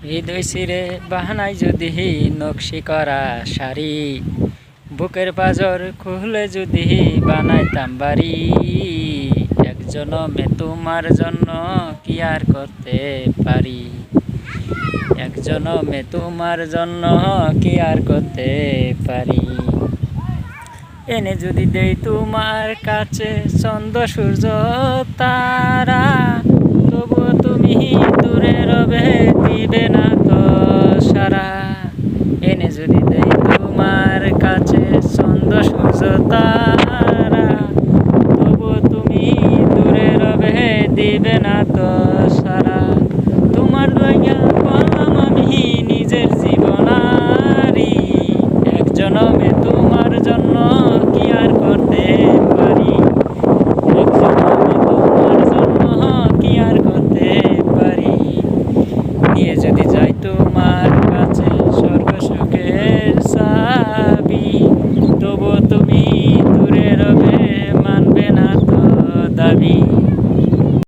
হৃদয় শিরে বাহানায় যদি নকশি করা শাড়ি, বুকের পাজর খুলে যদি বানাইতাম বাড়ি। এক জনমে তোমার জন্য কি আর করতে পারি, এক জনমে তোমার জন্য কি আর করতে পারি। এনে যদি দেই তোমার কাছে চন্দ্র সূর্য তারা, তবুও তুমি দূরে রবে, দিবে না তো সারা। এনে যদি দেই তোমার কাছে চন্দ্র সূর্য তারা, তবুও তুমি দূরে রবে, দিবে না তো সারা। তোমার লইয়া করলাম আমি নিজের জীবনারি, এক জনমে তোমার জন্য কি আর করতে পারি, এক জনমে তোমার জন্য কি আর করতে পারি। নিয়ে যদি যাই তোমার